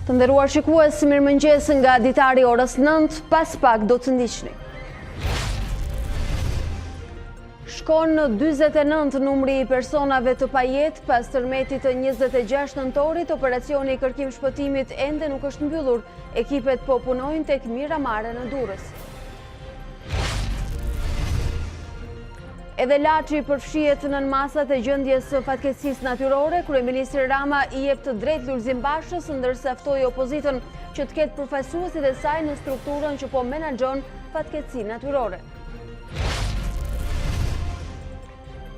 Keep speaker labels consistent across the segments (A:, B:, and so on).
A: Të nderuar shikues, mirëmëngjes nga Ditari orës 9, pas pak do të ndiqni. Shkon në 49 numri i personave të pajet pas tërmetit të 26 nëntorit, operacioni i kërkim shpëtimit ende nuk është mbyllur. Ekipet po punojnë tek Miramare në Durrës. Edhe Laçi përfshihet në masat e gjendjes së fatkeqësisë natyrore. Kryeministri Rama i jep të drejtë Lulzim Bashës, ndërsa ftoi opozitën që të ketë përfaqësuesit e saj në strukturën që po menaxhon fatkeqësinë natyrore.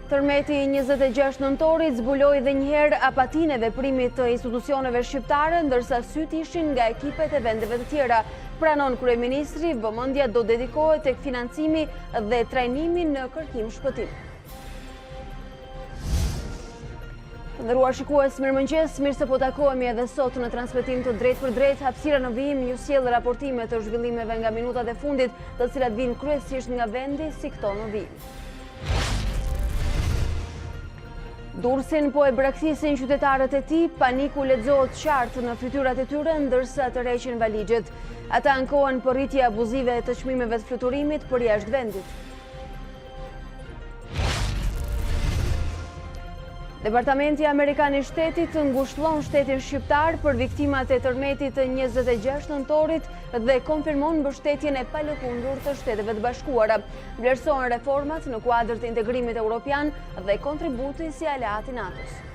A: Tërmeti i 26 nëntorit zbuloi edhe një herë apatinë e veprimit të institucioneve shqiptare, ndërsa syt ishin nga ekipet e vendeve të tjera. Pranon kryeministri, vëmendja do dedikohet tek financimi dhe trajnimi në kërkim shpëtim. Nderuar shikues, mirëmëngjes, mirë se po takohemi edhe sot në transmetim të drejtë për drejtë. Hapësira në vijim ju sjell raportime të zhvillimeve nga minutat e fundit, të cilat vijnë kryesisht nga vendi si këto në vijim. Durrësin po e braktisin qytetarët e tij, paniku lexohet qartë në fytyrat e tyre ndërsa tërheqin valixhet. Ata ankohen për rritje abuzive të çmimeve të fluturimit përjashtë vendit. Departamenti Amerikan i Shtetit ngushëllon shtetin shqiptar për viktimat e tërmetit të 26 nëntorit dhe konfirmon mbështetjen e palëkundur të Shteteve të Bashkuara. Vlerësohen reformat në kuadër të integrimit evropian dhe kontributi si aleat i NATO-s.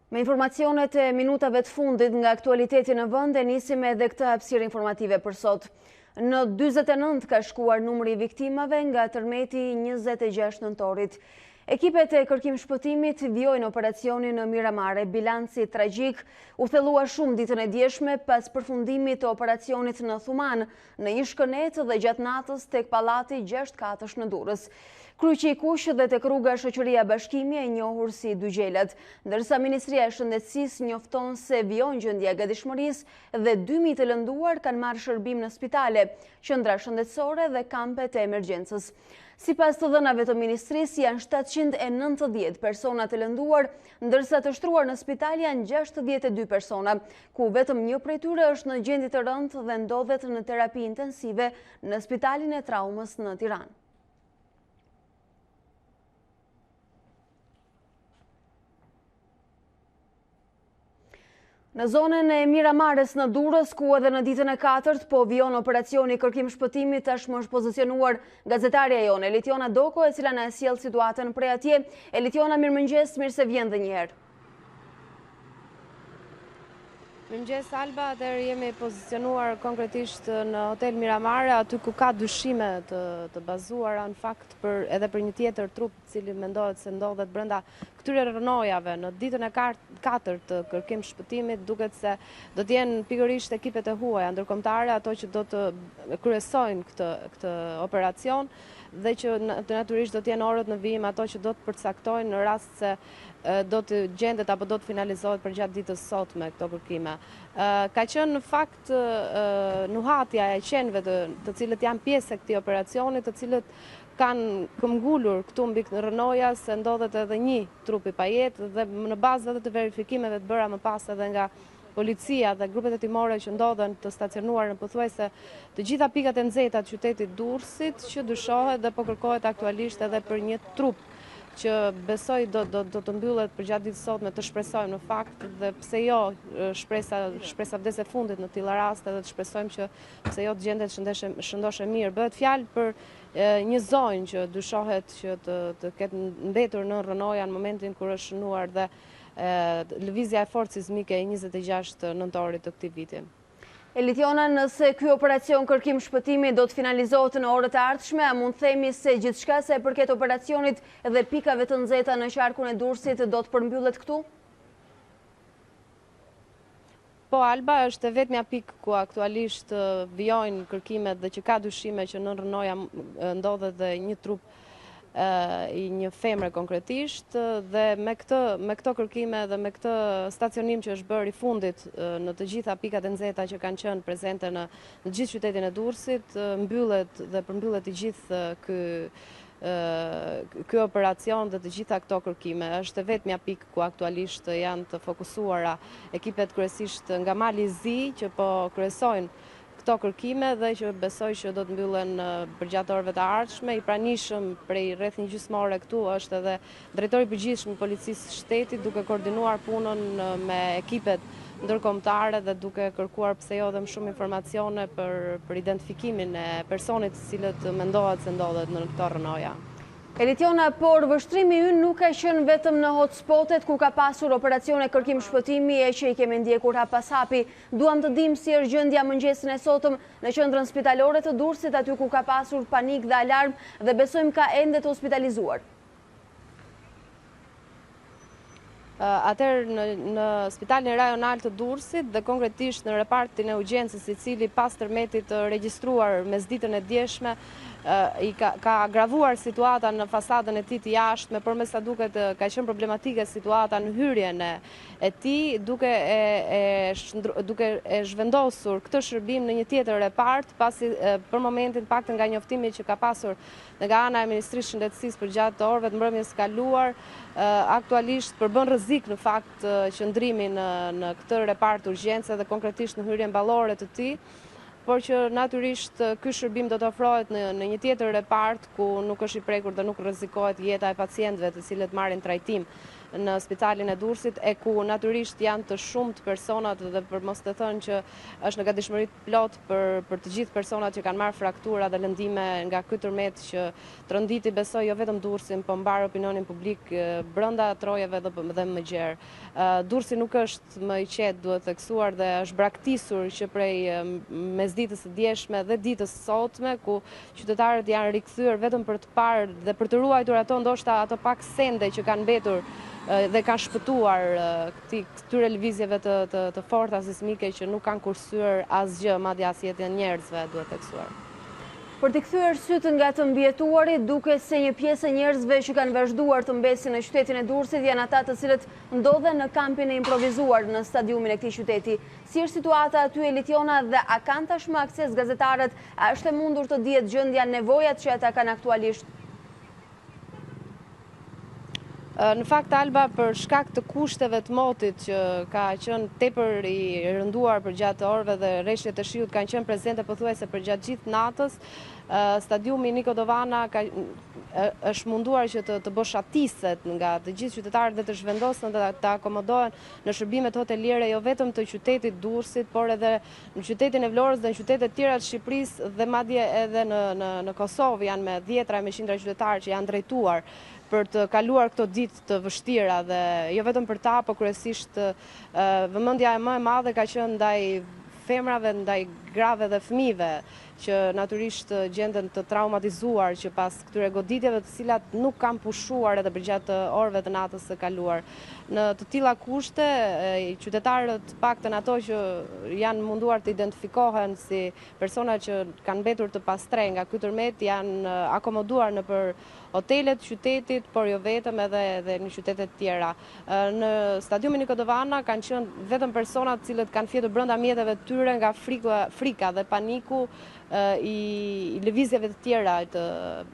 A: Me informacionet e minutave të fundit nga aktualiteti në vend, e nisim edhe këtë hapësirë informative për sot. Në 49 ka shkuar numri i viktimave nga tërmeti i 26 nëntorit. Ekipet e kërkim shpëtimit vjojnë operacionin në Miramare. Bilanci tragjik u thellua shumë ditën e djeshme pas përfundimit të operacionit në Thuman, në Ishkënet dhe gjatë natës tek pallati 6 katësh në Durrës. Kryqi i Kuq dhe tek rruga Shoqëria Bashkimi e njohur si Dy Gjelat, ndërsa Ministria e Shëndetësisë njofton se vijon gjendja e gatishmërisë dhe 2.000 të lënduar kanë marrë shërbim në spitale, qendra shëndetësore dhe kampet e emergjencës. Sipas të dhënave të ministrisë, janë 790 persona të lënduar, ndërsa të shtruar në spital janë 62 persona, ku vetëm një prej tyre është në gjendje të rëndë dhe ndodhet në terapi intensive në Spitalin e Traumës në Tiranë. Në zonën e Miramares në Durrës, ku edhe në ditën e 4 po vijon operacioni kërkim shpëtimit, tashmë është pozicionuar gazetarja jone, Elitiona Doko, e cila na sjell situatën prej atje. Elitiona, mirëmëngjes, mirë se vjen edhe një herë.
B: Mirëmëngjes Alba, atëherë jemi pozicionuar konkretisht në Hotel Miramare, aty ku ka dyshime të bazuara në fakt edhe për një tjetër trup i cili mendohet se ndodhet brenda këtyre rënojave. Në ditën e 4 të kërkim shpëtimit duket se do të jenë pikërisht ekipet e huaja ndërkombëtare ato që do të kryesojnë këtë operacion dhe që natyrisht do të jenë orët në vijim ato që do të përcaktojnë në rast se do të gjendet apo do të finalizohet përgjatë ditës sotme këto kërkime. Ka qenë në fakt nuhatja e qenëve të cilët janë pjesë e këtij operacioni, të cilët kanë këmbgulur këtu mbi rënoja se ndodhet edhe një trup i pajet dhe në bazë edhe të verifikimeve të bëra më pas edhe nga policia dhe grupet hetimore që ndodhen të stacionuar në pothuajse të gjitha pikat e nxehta të qytetit Durrësit, që dyshohet dhe po kërkohet aktualisht edhe për një trup që besoj do të mbyllet përgjatë ditës sotme, të shpresojmë në fakt dhe pse jo shpresa vdes e fundit në tilla raste dhe të shpresojmë që pse jo të gjendet shëndoshe mirë. Bëhet fjalë për një zonjë që dyshohet që të ketë mbetur në rënoja në momentin kur është shënuar dhe lëvizja e forcës sismike e 26 nëntorit të këtij viti.
A: Elitiona, nëse ky operacion kërkim shpëtimi do të finalizohet në orët e ardhshme, a mund themi se gjithçka sa e përket operacionit dhe pikave të nxehta në qarkun e Durrësit do të përmbyllet këtu?
B: Po, Alba, është vetmja pikë ku aktualisht vijojnë kërkimet dhe që ka dyshime që në rënoja ndodhet dhe një trup i një femre konkretisht, dhe me këto kërkime dhe me këtë stacionim që është bërë i fundit në të gjitha pikat e nxehta që kanë qenë prezente në gjithë qytetin e Durrësit, mbyllet dhe përmbyllet i gjithë ky operacion dhe të gjitha këto kërkime. Është vetmja pikë ku aktualisht janë të fokusuara ekipet kryesisht nga Mali i Zi që po kryesojnë këto kërkime dhe që besoj që do të mbyllen përgjatë orëve të ardhshme. I pranishëm prej rreth një gjysmore këtu është edhe drejtori i përgjithshëm i Policisë Shtetit, duke koordinuar punën me ekipet ndërkombëtare dhe duke kërkuar pse jo dhe më shumë informacione për identifikimin e personit të cilët mendohet se ndodhet në këto rrënoja.
A: Elitiona, por vështrimi ynë nuk ka qenë vetëm në hotspotet ku ka pasur operacione kërkim shpëtimi e që i kemi ndjekur hap pas hapi. Duam të dim si është gjendja mëngjesin e sotëm në qendrën spitalore të Durrësit, aty ku ka pasur panik dhe alarm dhe besojmë ka ende të hospitalizuar.
B: Atëherë në spitalin rajonal të Durrësit dhe konkretisht në repartin e urgjencës, i cili pas tërmetit të regjistruar mesditën e djeshme, ka agravuar situata në fasadën e tij të jashtme, por me sa duket ka qenë problematike situata në hyrjen e tij, duke e zhvendosur këtë shërbim në një tjetër repart, pasi për momentin paktën nga njoftimi që ka pasur nga ana e Ministrisë së Shëndetësisë përgjatë orëve të mbrëmjes kaluar, aktualisht përbën rrezik në fakt qëndrimi në këtë repart urgjence dhe konkretisht në hyrjen ballore të tij, por që natyrisht ky shërbim do të ofrohet në një tjetër repart ku nuk është i prekur dhe nuk rrezikohet jeta e pacientëve të cilët marrin trajtim në spitalin e Durrësit, e ku natyrisht janë të shumtë personat dhe për mos të thënë që është në gatishmëri plot për të gjithë personat që kanë marrë fraktura dhe lëndime nga ky tërmet që tronditi besoj jo vetëm Durrësin, po mbar opinionin publik brenda trojeve dhe më gjerë. Durrësi nuk është më i qetë, duhet theksuar, dhe është braktisur që prej mesditës së djeshme dhe ditës sotme, ku qytetarët janë rikthyer vetëm për të parë dhe për të ruajtur ndoshta ato pak sende që kanë mbetur dhe kanë shpëtuar këtyre lëvizjeve të forta sismike që nuk kanë kursyer asgjë, madje as jetën e njerëzve, duhet theksuar.
A: Për të kthyer sytë nga të mbijetuarit, duke se një pjesë e njerëzve që kanë vazhduar të mbesin në qytetin e Durrësit janë ata të cilët ndodhen në kampin e improvisuar në stadiumin e këtij qyteti. Si është situata aty, Elitiona, dhe a kanë tashmë akses gazetarët? A është e mundur të dihet gjendja, nevojat që ata kanë aktualisht?
B: Në fakt, Alba, për shkak të kushteve të motit që ka qenë tepër i rënduar për gjatë orëve dhe rreshtet e shiut kanë qenë prezente pothuajse për gjatë gjithë natës, stadiumi Niko Dovana është munduar që të boshatiset nga të gjithë qytetarët dhe të zhvendosen dhe të akomodohen në shërbimet hoteliere jo vetëm të qytetit Durrësit, por edhe në qytetin e Vlorës dhe në qytetet tjera të Shqipërisë dhe madje edhe në Kosovë janë me dhjetra e me qindra qytetarë që janë drejtuar për të kaluar këto ditë të vështira dhe jo vetëm për ta, por kryesisht vëmendja e më e madhe ka qenë ndaj femrave, ndaj grave dhe fëmijëve që natyrisht gjenden të traumatizuar që pas këtyre goditjeve të cilat nuk kanë pushuar edhe përgjatë orëve të natës së kaluar. Në të tilla kushte, qytetarët, paktën ato që janë munduar të identifikohen si persona që kanë mbetur të pastre nga ky tërmet, janë akomoduar nëpër hotelet qytetit, por jo vetëm edhe në qytetet tjera. Në stadiumin Niko Dovana kanë qenë vetëm persona të cilët kanë fjetur brenda mjeteve të tyre nga frika dhe paniku i lëvizjeve të tjera të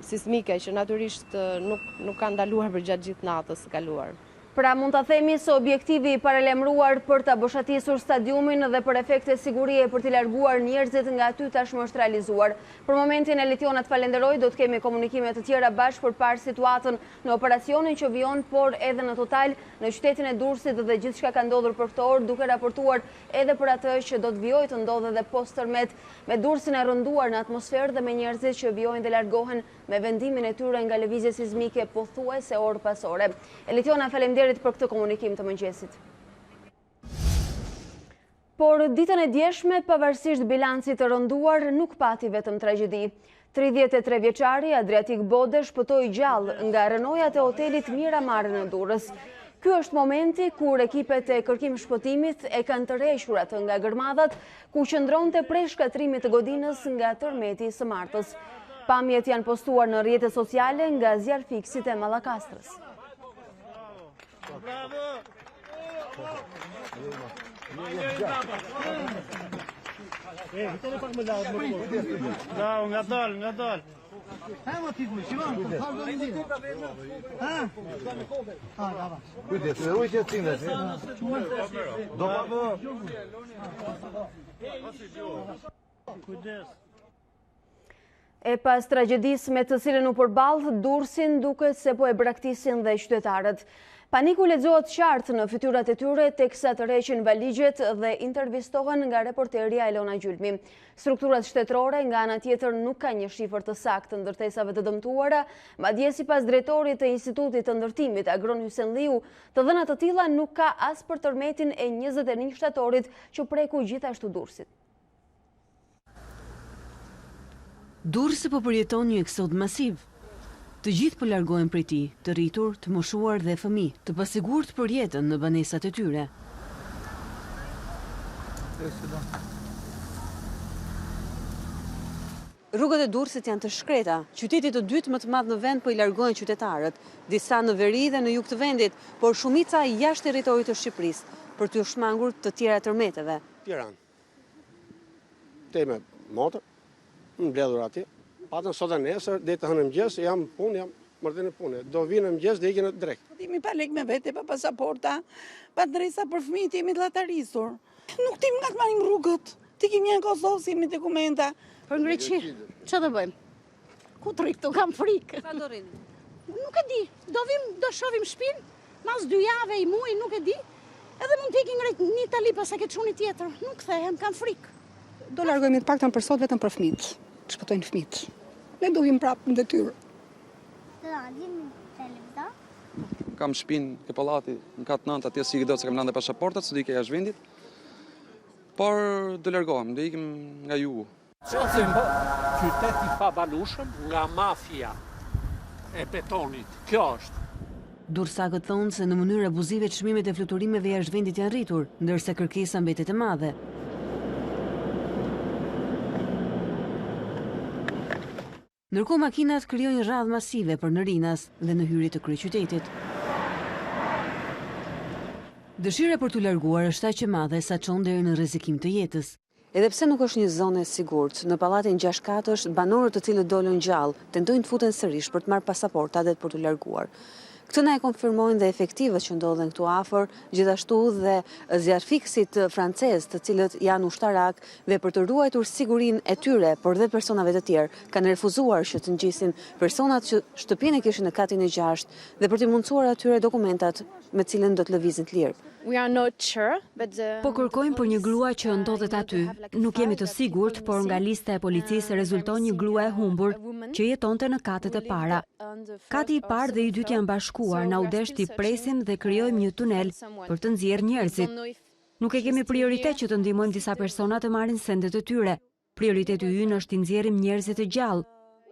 B: sismike që natyrisht nuk kanë ndaluar për gjatë gjithë natës së kaluar.
A: Pra mund të themi se objektivi i paralemruar për të boshatisur stadiumin dhe për efekte sigurie për të larguar njerëzit nga aty tashmë është realizuar. Për momentin, Elitiona, të falenderoj, do të kemi komunikime të tjera bashkë për parë situatën në operacionin që vijon, por edhe në total në qytetin e Durrësit dhe gjithçka ka ndodhur për këtë orë, duke raportuar edhe për atë që do të vijojë të ndodhe dhe post tërmet, me Durrësin e rënduar në atmosferë dhe me njerëzit që vijojnë dhe largohen me vendimin e tyre nga lëvizje sismike pothuajse orë pas ore. Elitiona, faleminderit për këtë komunikim të mëngjesit. Por ditën e djeshme, pavarësisht bilancit të rënduar, nuk pati vetëm tragjedi. 33 vjeçari Adriatik Bode shpëtoi gjallë nga rënojat e hotelit Miramar në Durrës. Ky është momenti kur ekipet e kërkim shpëtimit e kanë tërhequr atë nga gërmadhat ku qëndronte prej shkatrimit të godinës nga tërmeti së martës. Pamjet janë postuar në rrjetet sociale nga zjarfikësit e Mallakastrës.
C: Nga dal.
D: Kujdes, rujtje cinës.
A: E pas tragjedisë me të cilën u përballë Durrësin, duket se po e braktisin dhe qytetarët. Paniku lexohet qartë në fytyrat e tyre teksa tërheqin valigjet dhe intervistohen nga reporterja Elona Gjylmi. Strukturat shtetërore nga ana tjetër nuk ka një shifër të saktë të ndërtesave të dëmtuara, madje sipas drejtorit të Institutit të Ndërtimit Agron Hysenlliu, të dhëna të tilla nuk ka as për tërmetin e 21 shtatorit që preku gjithashtu Durrësit.
E: Durrësi po përjeton një eksod masiv. Të gjithë po largohen prej tij, të rritur, të moshuar dhe fëmijë, të pasigurt për jetën në banesat e tyre. Rrugët e Durrësit janë të shkreta. Qyteti të dytë më të madh në vend po i largohen qytetarët, disa në veri dhe në jug të vendit, por shumica jashtë territorit të Shqipërisë, për t'u shmangur të tjera tërmeteve.
F: Tiranë. Teme motor, më mbledhur atje. Patën sot e nesër, dhe të hënë mëgjes, jam mërtin e punë. Do vinë mëgjes dhe ikin drejt.
G: Timi pa lek me vete, pa pasaporta, pa dresa për fëmijët, jemi të llatarisur. Nuk tim nga të marim rrugët. Ti kemi në Kosovë, si jemi dokumenta.
H: Për në Greqi, që do bëjmë? Ku të rikë, kam frikë.
E: Sa do rini?
H: Nuk e di, do shovim shpinë, mas 2 jave i muaj, nuk e di, edhe mund t'ikin një tali pas e këtë shuni tjetër. Nuk thehem, kam frikë.
G: Do largojmë të paktën për sot vetëm për fëmijët. Të shpëtojnë fëmijët. Ne do vim prapë në detyrë.
I: Kam shpinë ke pallati në katë 9, atje si do se kam lënë pasaportat, se do ikë jashtë vendit. Por do largohem, do ikim nga jugu.
J: Qosim qytet i pabalushëm nga mafia e betonit. Kjo është.
E: Durrësakët thonë se në mënyrë abuzive çmimet e fluturimeve jashtë vendit janë rritur, ndërsa kërkesa mbetet e madhe. Ndërkohë makinat krijojnë radhë masive për në Rinas dhe në hyrje të kryeqytetit. Dëshira për t'u larguar është aq e madhe sa çon deri në rrezikim të jetës. Edhe pse nuk është një zonë e sigurt, në pallatin 6 katësh, banorët të cilët dolën gjallë tentojnë të futen sërish për të marrë pasaporta dhe për t'u larguar. Këtë na e konfirmojnë dhe efektivët që ndodhen këtu afër, gjithashtu dhe zjarfikësit francez, të cilët janë ushtarak dhe për të ruajtur sigurinë e tyre, por dhe personave të tjerë, kanë refuzuar që të ngjisin personat që shtëpinë e kishin në katin e 6 dhe për të mundsuar atyre dokumentat me cilën do të lëvizin të lirë.
K: Po kërkojmë për një grua që ndodhet aty. Nuk jemi të sigurt, por nga lista e policisë rezulton një grua e humbur që jetonte në katet e para. Kati i parë dhe i dytë janë bashkuar, na u desh t'i presim dhe krijojmë një tunel për të nxjerrë njerëzit. Nuk e kemi prioritet që të ndihmojmë disa persona të marrin sendet e tyre. Prioriteti ynë është t'i nxjerrim njerëzit e gjallë.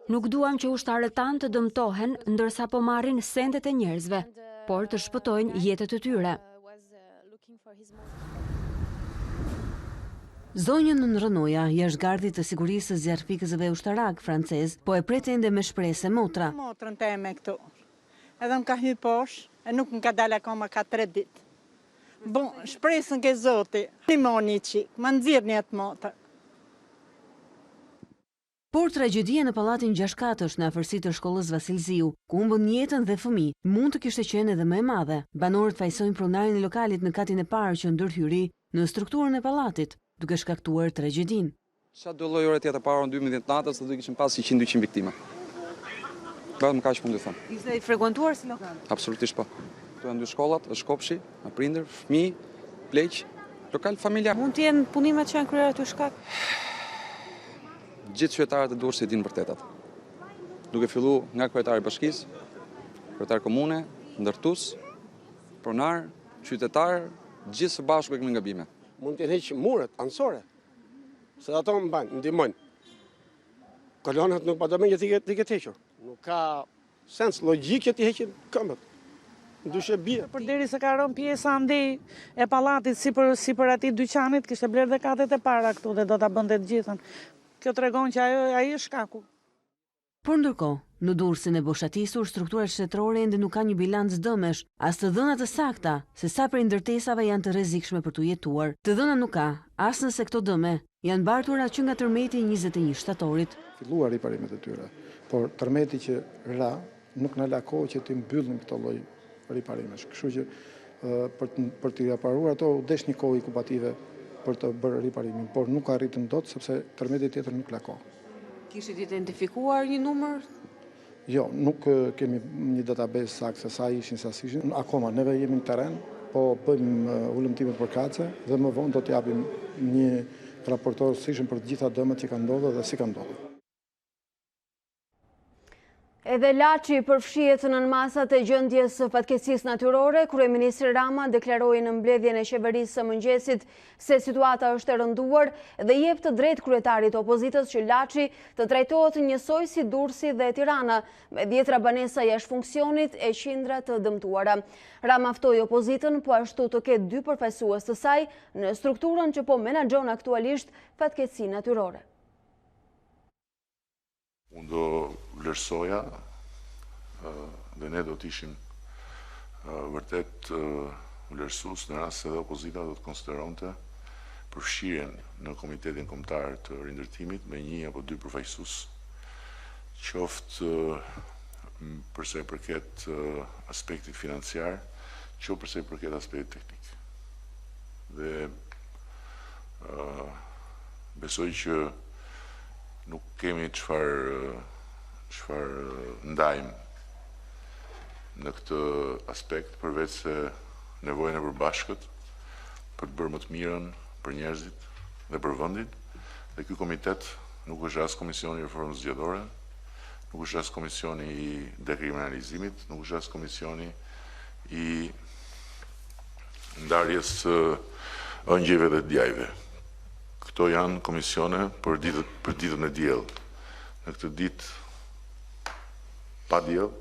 K: Nuk duam që ushtarët tanë të dëmtohen ndërsa po marrin sendet e njerëzve, por të shpëtojnë jetët e tyre.
E: Zonjën në Rënoja, jashtëgardit të sigurisë së zjarfikësve ushtarak francez, po e pretende me shpresë motra.
G: Motrën teme këtu. Edhe më ka hyrë poshtë, e nuk më ka dalë akoma ka 3 ditë. Bon, shpresën ke Zoti, limoni qik, më nxirrni atë motër.
E: Por tragjedia në pallatin 6 katësh në afërsi të shkollës Vasilziu, ku humbën jetën dhe fëmijë, mund të kishte qenë edhe më e madhe. Banorët fajsojnë pronarin e lokalit në katin e parë që ndërhyri në strukturën e pallatit, duke shkaktuar tragjedinë.
I: Sa do lloj ore tjetër para në 12 natës do kishim pas 100-200 viktima. Vetëm kaq mund të them.
E: Ishte i frekuentuar si lokal?
I: Absolutisht po. Këtu janë 2 shkollat, është kopshi, me prindër, fëmijë, pleq, lokal familjar.
E: Mund të jenë punimet që janë kryer aty shkak?
I: Gjithë qytetarët e Durrësit dinë vërtetat. Duke filluar nga kryetari i bashkisë, kryetari komune, ndërtues, pronar, qytetar, gjithë së bashku e kemi gabime.
F: Mund të heq muret anësore, se ato më banë, ndihmojnë. Kolonat nuk pa do me që ti këtë hequr. Nuk ka sens logjik që ti heqin këmbët. Ndyshe bie.
L: Përderi se ka rënë pjesa andej e pallatit si për atij dyqanit, kishte blerë dhe katet e para këtu dhe do ta bënte të gjithën. Kjo tregon që ai është shkaku.
E: Por ndërkohë, në Durrësin e boshatisur, strukturat shtetërore ende nuk ka një bilanc dëmesh, as të dhëna të sakta se sa prej ndërtesave janë të rrezikshme për të jetuar. Të dhëna nuk ka, as nëse këto dëme janë mbartura që nga tërmeti i 21 shtatorit.
C: Filluar riparimet e tyre, por tërmeti që ra nuk na la kohë që të mbyllim këto lloj riparimesh. Kështu që për të riparuar ato u desh një kohë inkubative për të bërë riparimin, por nuk arritën dot sepse tërmeti tjetër nuk la kohë.
E: Kishit identifikuar një numër?
C: Jo, nuk kemi një database saktë se sa ishin, sa s'ishin. Akoma neve jemi në terren, po bëjmë ulëmtime përkatëse dhe më vonë do t'japim një raportor sishëm për të gjitha dëmet që kanë ndodhur dhe si kanë ndodhur.
A: Edhe Laçi përfshihet në masat e gjendjes së fatkeqësisë natyrore. Kryeministri Rama deklaroi në mbledhjen e qeverisë së mëngjesit se situata është e rënduar dhe jep të drejtë kryetarit të opozitës që Laçi të trajtohet njësoj si Durrësi dhe Tirana, me 10 banesa jashtë funksionit e qindra të dëmtuara. Rama ftoi opozitën po ashtu të ketë 2 përfaqësues të saj në strukturën që po menaxhon aktualisht fatkeqësinë natyrore.
D: Unë do vlerësoja dhe ne do t'ishim vërtet vlerësues në rast se dhe opozita do të konsideronte përfshirjen në Komitetin Kombëtar të Rindërtimit me 1 apo 2 përfaqësues, qoftë përsa i përket aspektit financiar, qoftë përsa i përket aspektit teknik. Dhe besoj që nuk kemi çfarë ndajmë në këtë aspekt përveç se nevojën e përbashkët për të bërë më të mirën për njerëzit dhe për vendin. Dhe ky komitet nuk është as komisioni i reformës zgjedhore, nuk është as komisioni i dekriminalizimit, nuk është as komisioni i ndarjes ëngjëve dhe djajve. Këto janë komisione për ditën e diell. Në këtë ditë pa diell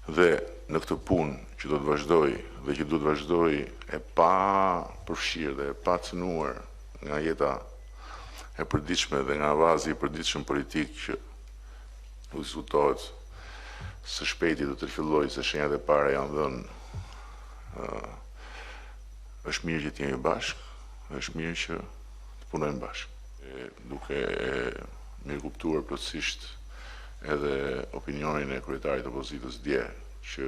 D: dhe në këtë punë që do të vazhdoj dhe që do të vazhdoj e pa përfshirë dhe e pa cënuar nga jeta e përditshme dhe nga avazi i përditshëm politik që u diskutohet së shpejti do të fillojë se shenjat e para janë dhënë, është mirë që të jemi bashkë, është mirë që punojmë bashkë. Duke mirëkuptuar plotësisht edhe opinionin e kryetarit të opozitës dje që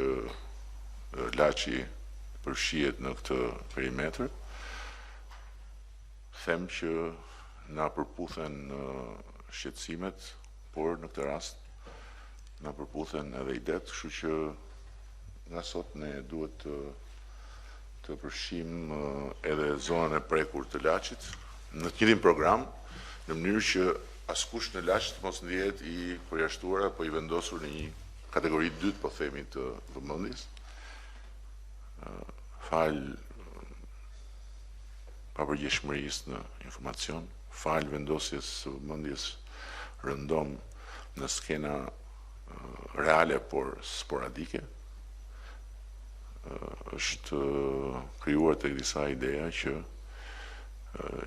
D: Laçi përfshihet në këtë perimetër, them që na përputhen shqetësimet, por në këtë rast na përputhen edhe idet, kështu që nga sot ne duhet të përfshim edhe zonën e prekur të Laçit në të njëjtin program, në mënyrë që askush në Laç të mos ndihet i përjashtuar apo i vendosur në një kategori dytë, po themi, të vëmendjes. Fal papërgjeshmërisë në informacion, fal vendosjes së vëmendjes rëndom në skena reale por sporadike. Është krijuar tek disa ideja që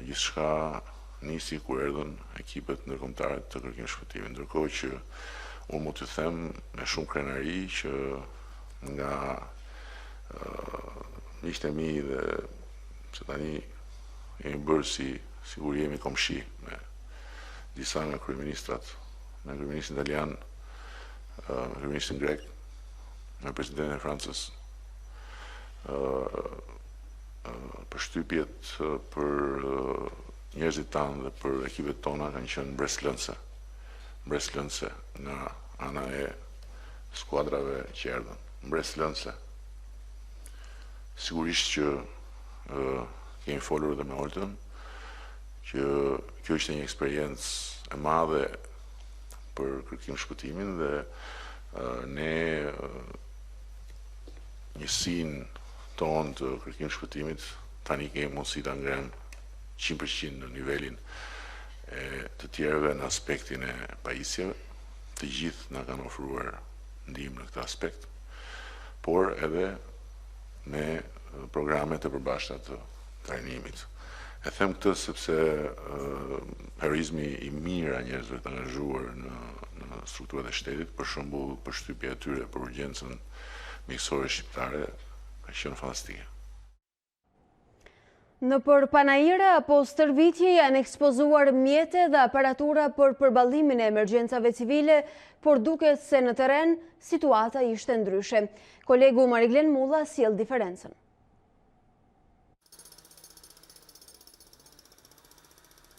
D: gjithçka nisi kur erdhën ekipet ndërkombëtare të kërkimit shpëtimit, ndërkohë që unë mund të them me shumë krenari që nga miqtë e mi dhe që tani jemi bërë sigur jemi komshi me disa nga kryeministrat, me kryeministin italian, me kryeministin grek, me presidentin e Francës. Përshtypjet për njerëzit tanë dhe për ekipet tona kanë qenë mbreslëndse nga ana e skuadrave që erdhën, mbreslëndse. Sigurisht që kemi folur edhe me Oltën, që kjo ishte një eksperiencë e madhe për kërkim shpëtimin dhe ne njësinë tonë të kërkim shpëtimit tani kemi mundësi ta ngrem 100% në nivelin e të tjerëve në aspektin e pajisjeve. Të gjithë na kanë ofruar ndihmë në këtë aspekt, por edhe me programet e përbashkëta të trajnimit. E them këtë sepse heroizmi i mirë a njerëzve të angazhuar në strukturat e shtetit, për shembull përshtypja e tyre për urgjencën mjekësore shqiptare, ka qenë fantastike.
A: Në për panajire apo stërvitje janë ekspozuar mjete dhe aparatura për përballimin e emergjencave civile, por duket se në teren situata ishte ndryshe. Kolegu Mariglen Mulla sjell diferencën.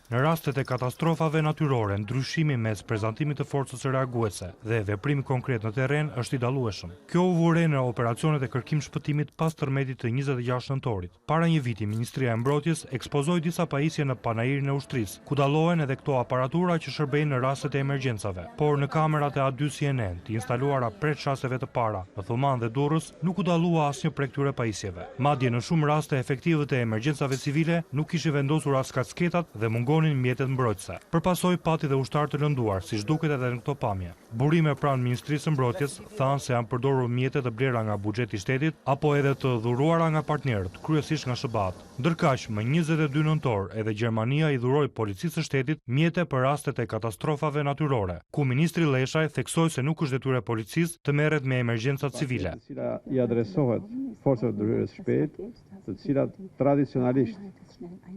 M: Në rastet e katastrofave natyrore, ndryshimi mes prezantimit të forcës së reaguese dhe veprimi konkret në terren është i dallueshëm. Kjo u vure në operacionet e kërkim shpëtimit pas tërmetit të 26 nëntorit. Para një viti, Ministria e Mbrojtjes ekspozoi disa pajisje në panajirin e ushtrisë, ku dallohen edhe këto aparatura që shërbejnë në rastet e emergjencave. Por në kamerat e A2 CNN, të instaluara pret shaseve të para, në Thuman dhe Durrës, nuk u dallua asnjë prej këtyre pajisjeve. Madje në shumë raste efektivët e emergjencave civile nuk kishin vendosur as kacketat dhe mjetet mbrojtëse. Përpasoj pati dhe ushtarë të lënduar, si duket edhe në këto pamje. Burime pranë Ministrisë së Mbrojtjes thanë se janë përdorur mjete të blera nga buxheti i shtetit apo edhe të dhuruara nga partnerët, kryesisht nga SBA-t. Ndërkaq, më 22 nëntor, edhe Gjermania i dhuroi policisë së shtetit mjete për rastet e katastrofave natyrore, ku ministri Leshaj theksoi se nuk është detyrë e policisë të merret me emergjencat civile.
N: I adresohet forcave të ndërhyrjes shpejtë, të cilat tradicionalisht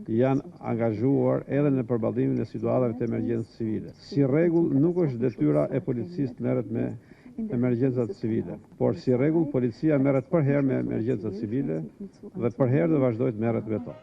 N: janë angazhuar edhe në përballimin e situatave të emergjencës civile. Si rregull, nuk është detyra e policisë të merret me emergjencat civile, por si rregull policia merret përherë me emergjencat civile dhe përherë do vazhdojë të merret me to.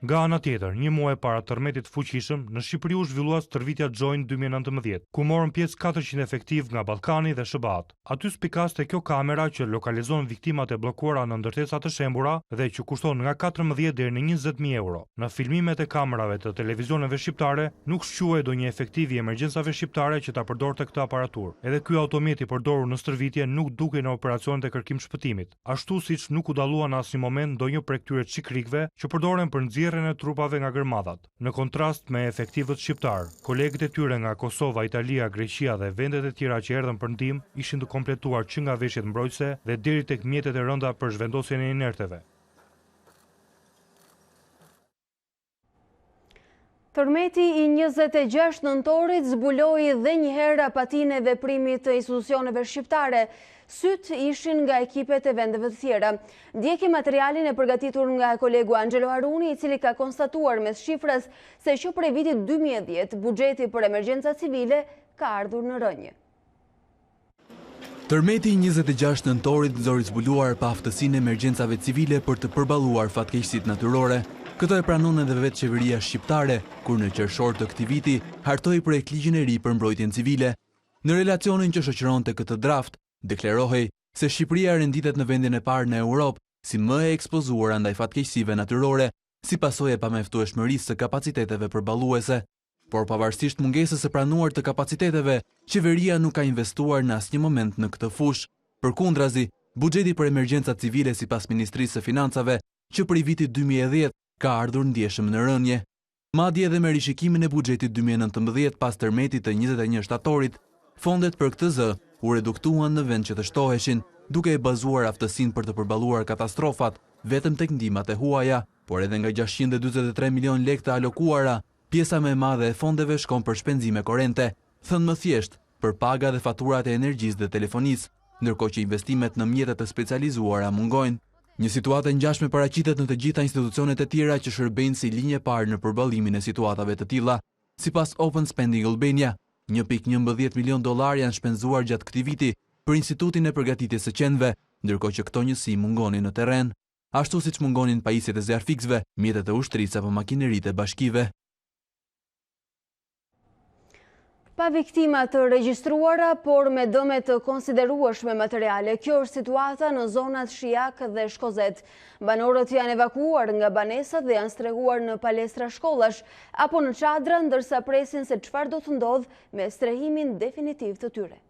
M: Nga ana tjetër, një muaj para tërmetit fuqishëm, në Shqipëri u zhvillua stërvitja Joint 2019, ku morën pjesë 400 efektiv nga Ballkani dhe SBA-t. Aty spikaste kjo kamera që lokalizon viktimat e bllokuara në ndërtesa të shembura dhe që kushton nga 14 deri në 20.000 euro. Në filmimet e kamerave të televizioneve shqiptare nuk shquhej ndonjë efektiv i emergjencave shqiptare që ta përdorte këtë aparaturë. Edhe ky automat i përdorur në stërvitje nuk dukej në operacionet e kërkim shpëtimit, ashtu siç nuk u dallua në asnjë moment ndonjë prej këtyre çikrikëve që përdoren për nxjerrjen e trupave nga gërmadhat. Në kontrast me efektivët shqiptar, kolegët e tyre nga Kosova, Italia, Greqia dhe vendet e tjera që erdhën për ndihmë ishin të kompletuar që nga veshjet mbrojtëse dhe deri tek mjetet e rënda për zhvendosjen e inerteve.
A: Tërmeti i 26 nëntorit zbuloi dhe një herë apatinë e veprimit të institucioneve shqiptare. Syt ishin nga ekipet e vendeve të tjera. Ndjeki materialin e përgatitur nga kolegu Angelo Haruni, i cili ka konstatuar mes shifrës se që prej vitit 2010 buxheti për emergjenca civile ka ardhur në rënje.
O: Tërmeti i 26 nëntorit zori zbuluar pa aftësinë e emergjencave civile për të përballuar fatkeqësitë natyrore. Këtë e pranon edhe vetë qeveria shqiptare, kur në qershor të këtij viti hartoi projektligjin e ri për mbrojtjen civile. Në relacionin që shoqëronte këtë draft, deklarohej se Shqipëria renditet në vendin e parë në Europë si më e ekspozuar ndaj fatkeqësive natyrore, si pasojë e pameftueshmërisë së kapaciteteve përballuese. Por pavarësisht mungesës së pranuar të kapaciteteve, qeveria nuk ka investuar në asnjë moment në këtë fushë. Përkundrazi, buxheti për emergjencat civile sipas Ministrisë së Financave, që prej vitit 2010 ka ardhur ndjeshëm në rënje. Madje edhe me rishikimin e buxhetit 2019 pas tërmetit të 21 shtatorit, fondet për këtë zë u reduktuan në vend që të shtoheshin, duke e bazuar aftësinë për të përballuar katastrofat vetëm tek ndihmat e huaja, por edhe nga 643 milion lekë të alokuara, pjesa më e madhe e fondeve shkon për shpenzime korrente, thënë më thjesht, për paga dhe faturat e energjisë dhe telefonisë, ndërkohë që investimet në mjete të specializuara mungojnë. Një situatë e ngjashme paraqitet në të gjitha institucionet e tjera që shërbejnë si linjë e parë në përballimin e situatave të tilla. Sipas Open Spending Albania, 1.11 milion dollar janë shpenzuar gjatë këtij viti për Institutin e Përgatitjes së Qenve, ndërkohë që këto njësi mungonin në terren, ashtu siç mungonin pajisjet e zjarfikësve, mjetet e ushtrisë apo makineritë e bashkive.
A: Pa viktima të regjistruara, por me dëme të konsiderueshme materiale. Kjo është situata në zonat Shijak dhe Shkozet. Banorët janë evakuar nga banesat dhe janë strehuar në palestra shkollash apo në çadra, ndërsa presin se çfarë do të ndodhë me strehimin definitiv të tyre.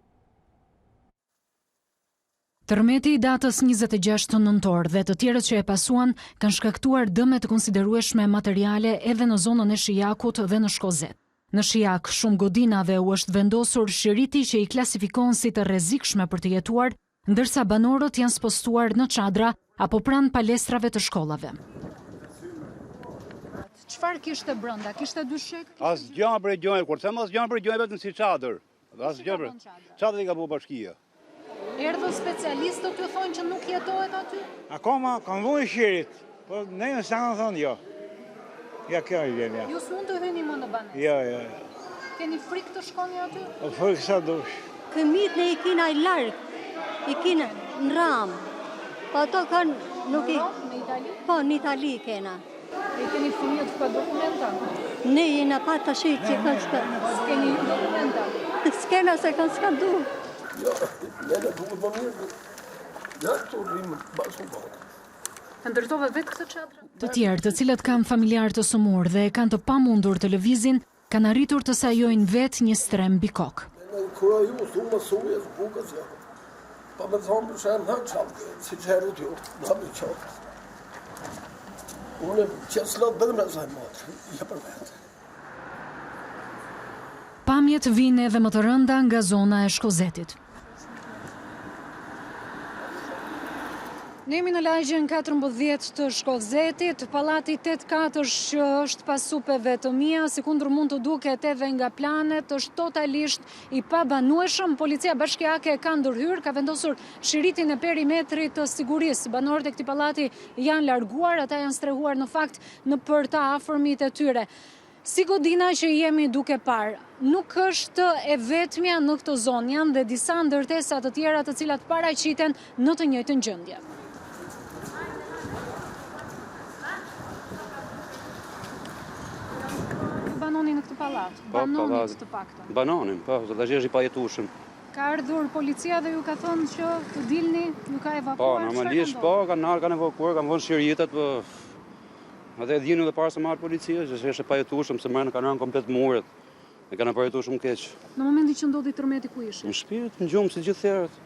K: Tërmeti i datës 26 nëntor dhe të tjerët që e pasuan kanë shkaktuar dëme të konsiderueshme materiale edhe në zonën e Shijakut dhe në Shkozet. Në Shijak, shumë godinave u është vendosur shiriti që i klasifikon si të rrezikshme për të jetuar, ndërsa banorët janë spostuar në çadra apo pranë palestrave të shkollave.
P: Çfarë kishte brenda? Kishte dyshek?
Q: Asgjë për gjojë, kur them asgjë për gjojë vetëm si çadër. Asgjë për çadër I ka bu bashkia.
P: Erdhën specialistët t'ju thonë që nuk jetohet aty?
R: Akoma kanë vënë shirit, po ne sa kanë thonë jo. Ja kjo I vjen ja.
P: Ju s'mund të hyni më në banesë?
R: Jo.
P: Keni frikë të shkoni aty?
R: Po frikë sa dush.
S: Fëmijët ne I kina I larg. I kina në Ram. Po ato kanë nuk I
P: në Itali?
S: Po në Itali kena.
P: E keni fëmijët pa dokumenta?
S: Ne jena pa të shi që kanë s'ka.
P: S'keni dokumenta?
S: S'kena se kanë skadu.
T: Jo, ne duhet më mirë. Ja, këtu rrimë bashkë po.
P: Ndërtove vetë këtë çadër?
K: Të tjerë, të cilët kanë familjar të sëmurë dhe kanë të pamundur të lëvizin, kanë arritur të sajojnë vetë një strem mbi kokë.
T: Kura ju thumë suje bukës ja. Pa me thonë për shenë në qatë, si që herët ju, në më qatë. Unë që slot bedhe me zaj matë, ja për vetë.
K: Pamjet vijnë edhe më të rënda nga zona e Shkozetit.
P: Ne jemi në lagjen 14 të Shkozetit, pallati 8-4 që është pas supeve të mia, sikundër mund të duket edhe nga planet, është totalisht I pabanueshëm. Policia bashkiake ka ndërhyrë, ka vendosur shiritin e perimetrit të sigurisë. Banorët e këtij pallati janë larguar, ata janë strehuar në fakt në për të afërmit e tyre. Si godina që jemi duke parë, nuk është e vetmja në këtë zonë, janë dhe disa ndërtesa të tjera të cilat paraqiten në të njëjtën gjendje. Banoni në këtë pallat, banonit të paktën.
I: Banonin, po, do ta gjesh I pajetueshëm.
P: Ka ardhur policia dhe ju ka thënë që të dilni, ju ka evakuar.
I: Po, normalisht po, kanë evakuar, kanë vënë shiritet, po. Atë e dinu dhe para se marrë policia, që është e pajetueshëm, se kanë rënë komplet muret. E kanë pajetueshëm keq.
P: Në momentin që ndodhi tërmeti ku ishin?
I: Në shtëpi, në gjumë si gjithë herët.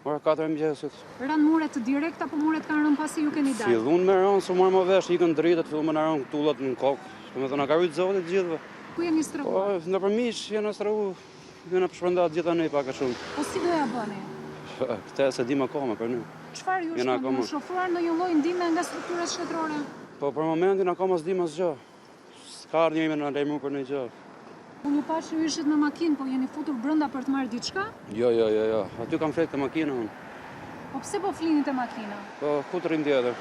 I: Ora 4 e mëngjesit.
P: Ran muret të direkta, apo muret kanë rënë pasi ju keni dalë?
I: Fillun me rënë, se marrë më vesh, ikën dritat, fillun me na rënë tullat në kokë. Domethënë na ka rrit zoti të gjithëve.
P: Ku jeni strehuar?
I: Po, nëpër miq jena strehu, jena përshpërndat gjithë ne pak a shumë.
P: Po si do ja bëni?
I: Këtë se dim akoma për ne.
P: Çfarë ju shkon? Ju shofuar ndonjë lloj ndihme nga strukturat shtetërore?
I: Po për momentin akoma s'dim asgjë. S'ka ardhur njëri na lajmëruar për ndonjë gjë.
P: Unë pash ju ishit në makinë, po jeni futur brenda për të marrë diçka?
I: Jo. Aty kam flet te makina unë.
P: Po pse po flini te makina?
I: Po ku të rrim tjetër?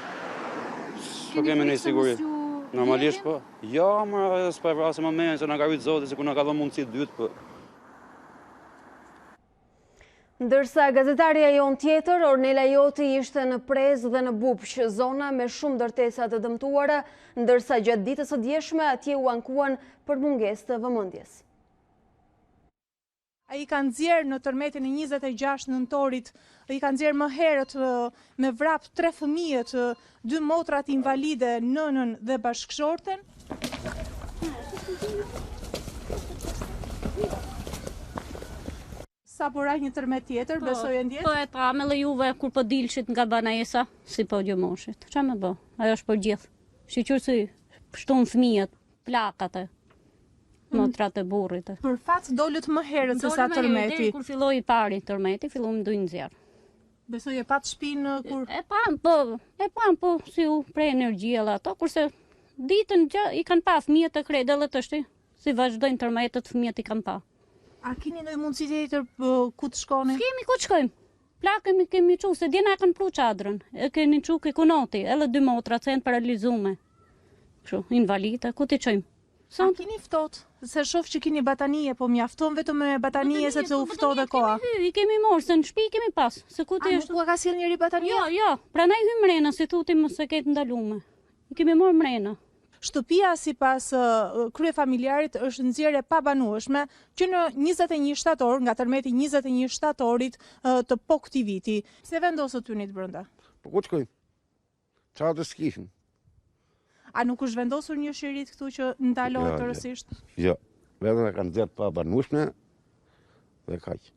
I: Po kemi ne siguri. Normalisht po. Jo, më s'po vrasë moment se na ka rrit zoti se ku na ka dhënë mundësi dytë po.
A: Ndërsa gazetarja jon tjetër, Ornela Joti, ishte në Prezë dhe në Bupsh, zona me shumë ndërtesa të dëmtuara, ndërsa gjatë ditës së djeshme atje u ankuan për mungesë të vëmendjes.
U: Ai ka nxjerrë në tërmetin e 26 nëntorit, ai ka nxjerrë më herët me vrap 3 fëmijët, 2 motrat invalide, nënën dhe bashkëshorten. Sa po rajt një tërmet tjetër, besoj e ndjetë?
V: Po e pa me dhe juve kur po dilshit nga banesa, si po gjëmoshit. Qa me bo? Ajo është për gjithë. Shqyqyrë si pështon fëmijët, plakat e, motrat e burrit.
U: Për fat dolët më herët se sa tërmeti.
V: Kur filloi pari tërmeti, fillum ndu nxjerr.
U: Besoj e pat shtëpinë kur...
V: E pam po, si u prej energjia dhe ato, kurse ditën I kanë pa fëmijët e krejt, edhe të shti, si vazhdojnë tërmetet fëmijët I kanë pa.
U: A keni ndonjë mundësi tjetër ku të shkoni?
V: S'kemi ku të shkojmë. Plakemi kemi çu se djena e kanë pru çadrën. E keni çu ke kunoti, edhe 2 motra që janë paralizume. Kështu, invalide, ku ti çojmë?
U: A keni ftohtë? Se shoh që keni batanije, po mjafton vetëm me batanije sepse u ftohtë koha.
V: I kemi marrë se në shtëpi kemi pas. Se ku ti
U: është? Nuk ka sjell njëri batanije?
V: Jo. Prandaj hym mrena si thutim se ketë ndalume. I kemi marrë mrena.
U: Shtëpia sipas kryefamiljarit është nxjerrje pabanueshme që në 21 shtator, nga tërmeti 21 shtatorit të po këtij viti. Pse vendosët ty të brenda?
Q: Po ku shkojmë? Çfarë të skishin?
U: A nuk është vendosur një shirit këtu që ndalohet tërësisht?
Q: Jo. Vetëm e kanë nxjerrë pabanueshme dhe kaq.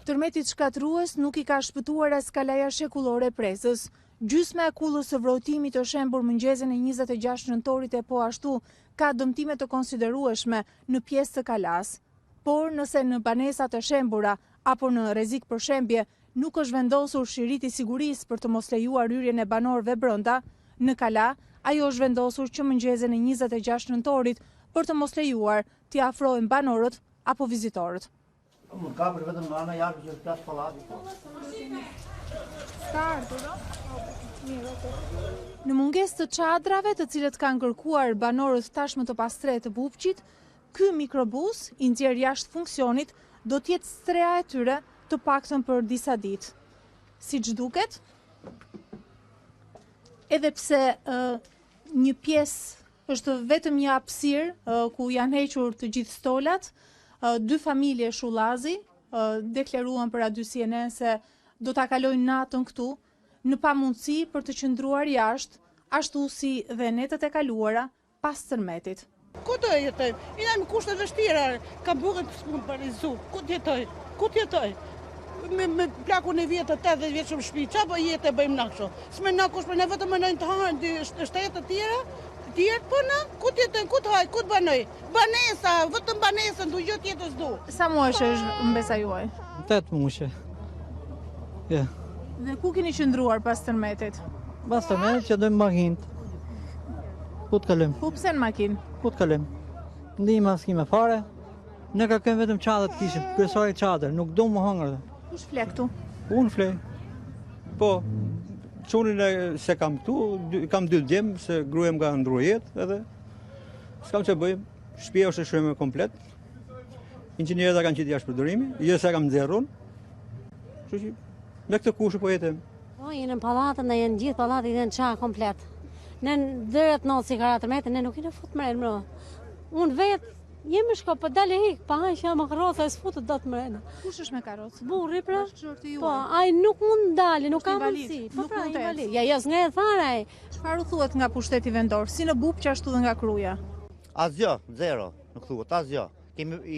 U: Tërmeti shkatrues nuk I ka shpëtuar as kalaja shekullore e Prezës. Gjysma e kullës së vrotimit të shembur mëngjesin e 26 nëntorit e po ashtu ka dëmtime të konsiderueshme në pjesë të kalas. Por nëse në banesat e shembura apo në rrezik përshembje nuk është vendosur shiriti sigurisë për të mos lejuar hyrjen e banorëve brenda. Në Kala, ajo është vendosur që mëngjesin e 26 nëntorit për të mos lejuar t'i afrohen banorët apo vizitorët. Në mungesë të çadrave, të cilët kanë kërkuar banorët tashmë të pastret të Bubqit, ky mikrobus i nxjerr jashtë funksionit do të jetë streha e tyre të paktën për disa ditë. Siç duket, edhe pse një pjesë është vetëm një hapësirë ku janë hequr të gjithë stolat, dy familje shullazi deklaruan për aty CNN se do ta kalojnë natën këtu në pamundësi për të qëndruar jashtë, ashtu si dhe netët e kaluara pas tërmetit.
B: Ku të jetoj? I jam kushte vështira, ka burrë të punë për rizu. Ku të jetoj? Ku të jetoj? Me plakun e vjetë 80 vjetë shumë shpi, qa po jetë e bëjmë na kështu? S'me na kush për ne vetëm më nëjnë të hajnë shtetë të tjera, po na, ku të jetoj, ku të hajnë, ku të banoj? Banesa, vetëm banesën, du gjë tjetës du.
U: Sa muaj është mbesa juaj?
H: 8 muaj. Ja.
U: Dhe ku keni qëndruar pas tërmetit?
H: Pas tërmetit që dojmë makinët. Ku të kalëm?
U: Ku pse në makinë?
H: Ku të kalëm? Ndihma s'kime fare, ne kërkëm vetëm çadër të kishim, kryesori çadër, nuk do më hëngër.
U: Kush fle këtu?
H: Unë fle. Po, çonin se kam këtu, kam 2 djemë, se gruaja më ka ndruar jetë edhe s'kam ç'e bëjmë. Shtëpia është e shërme komplet. Inxhinierët kanë qenë jashtë përdorimi, jo se kam nxjerrun. Kështu që me këtë kushë po jetem.
W: Po, jenë në pallatën, ne janë gjithë pallatit janë çka komplet. Ne dëret 9 si karatërmetë, ne nuk kemi fut mren më. Unë vetë jemi shko për dalë hik, pa që jam karroca e s'futët dot mren.
U: Kush është me karrocë?
W: Burri pra. Po, ai nuk mund dalë, nuk ka mundësi. Po pra, invalid. Ja, jo s'ngjet fare ai.
U: Çfarë u thuhet nga pushteti vendor, si në Bubq ashtu dhe nga Kruja?
X: Asgjë, zero, nuk thuhet asgjë.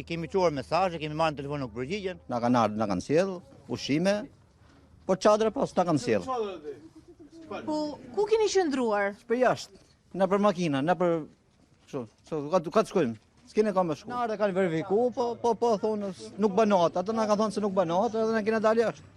X: Kemi çuar mesazhe, kemi marrë në telefon nuk përgjigjen. Na kanë sjell ushqime, po çadra pas na kanë sjell.
U: Po, ku keni qëndruar?
X: Për jashtë, na për makina, na për ka të shkojmë. S'kene kam me shku. Na ardhe kanë verifiku, po thonë nuk banohet. Ata na kanë thonë se nuk banohet, edhe na kena dalë jashtë.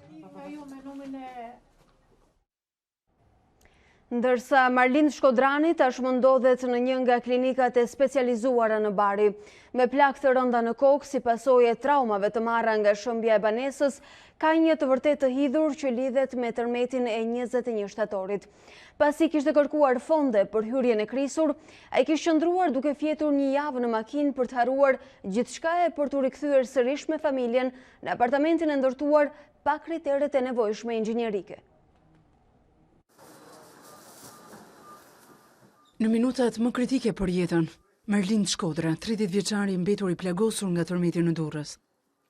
A: Ndërsa Marlind Shkodrani tashmë ndodhet në një nga klinikat e specializuara në Bari. Me plagë të rënda në kokë si pasojë e traumave të marra nga shëmbja e banesës, ka një të vërtet të hidhur që lidhet me tërmetin e 21 shtatorit. Pasi kishte kërkuar fonde për hyrjen e krisur, ai kishte qëndruar duke fjetur një javë në makinë për të harruar gjithçka e për të rikthyer sërish me familjen në apartamentin e ndërtuar pa kriteret e nevojshme inxhinierike.
Y: Në minutat më kritike për jetën, Marlind Shkodra, 30 vjeçari mbetur i plagosur nga tërmeti në Durrës,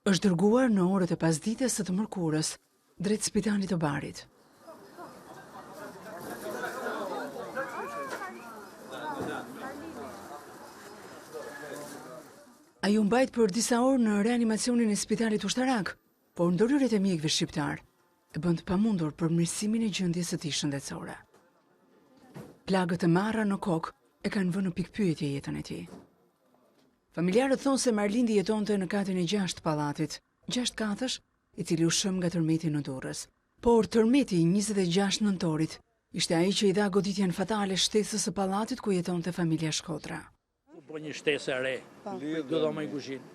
Y: është dërguar në orët e pasdites së të mërkurës drejt spitalit të Barit. Ai u mbajt për disa orë në reanimacionin e spitalit ushtarak, por ndërhyrjet e mjekëve shqiptar e bën të pamundur përmirësimin e gjendjes së tij shëndetësore. Plagët e marra në kokë e kanë vënë në pikpyetje jetën e tij. Familjarët thonë se Marlindi jetonte në katin e 6 të pallatit, 6 katësh, i cili u shëm nga tërmeti në Durrës. Por tërmeti 26 nëntorit ishte ai që i dha goditjen fatale shtesës së pallatit ku jetonte familja Shkodra.
J: Po një shtesë e re, do dhomë i kuzhinë.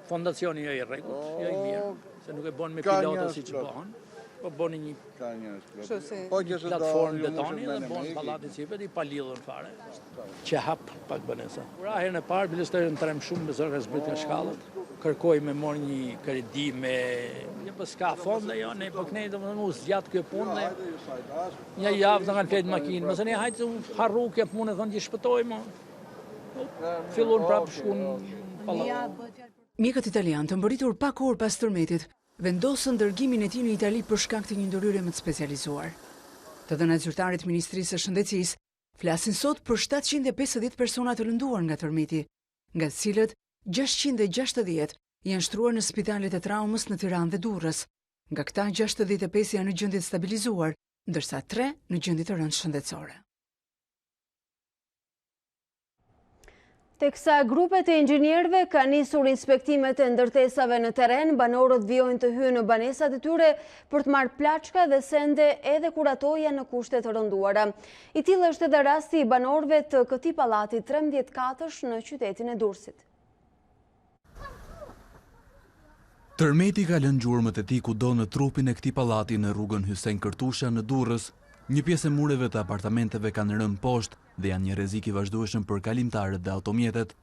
J: Fondacioni jo i rregullt, jo i mirë, se nuk e bën me pilota siç bëhen. Po boni një platformë betoni dhe boni pallatin sipër i palidhur fare. Që hap pak banesa. Kur herën e parë ministeri trem shumë me zërë zbrit nga shkallët. Kërkoi me mor një kredi me një paska fonde jo, ne po knej domethënë u zgjat kjo punë. Një javë na kanë flet makinë, mos e ne hajtë harru kjo punë thonë që shpëtojmë. Fillon prapë shkon pallat.
Y: Mjekët italianë të mbërritur pak orë pas tërmetit vendosën dërgimin e tij në Itali për shkak të një ndërhyrje më të specializuar. Të dhënat zyrtarit Ministrisë së Shëndetësisë flasin sot për 750 persona të lënduar nga tërmeti, nga të cilët 660 janë shtruar në spitalet e traumës në Tiranë dhe Durrës. Nga këta 65 janë në gjendje të stabilizuar, ndërsa 3 në gjendje të rëndë shëndetësore.
A: Teksa grupet e inxhinierëve ka nisur inspektimet e ndërtesave në terren, banorët vijojnë të hyjnë në banesat e tyre për të marrë plaçka dhe sende edhe kur ato janë në kushte të rënduara. I tillë është edhe rasti i banorëve të këtij pallati 13 katësh në qytetin e Durrësit.
O: Tërmeti ka lënë gjurmët e tij kudo në trupin e këtij pallati në rrugën Hysen Kërtusha në Durrës. Një pjesë e mureve të apartamenteve kanë rënë poshtë dhe janë një rrezik i vazhdueshëm për kalimtarët dhe automjetet.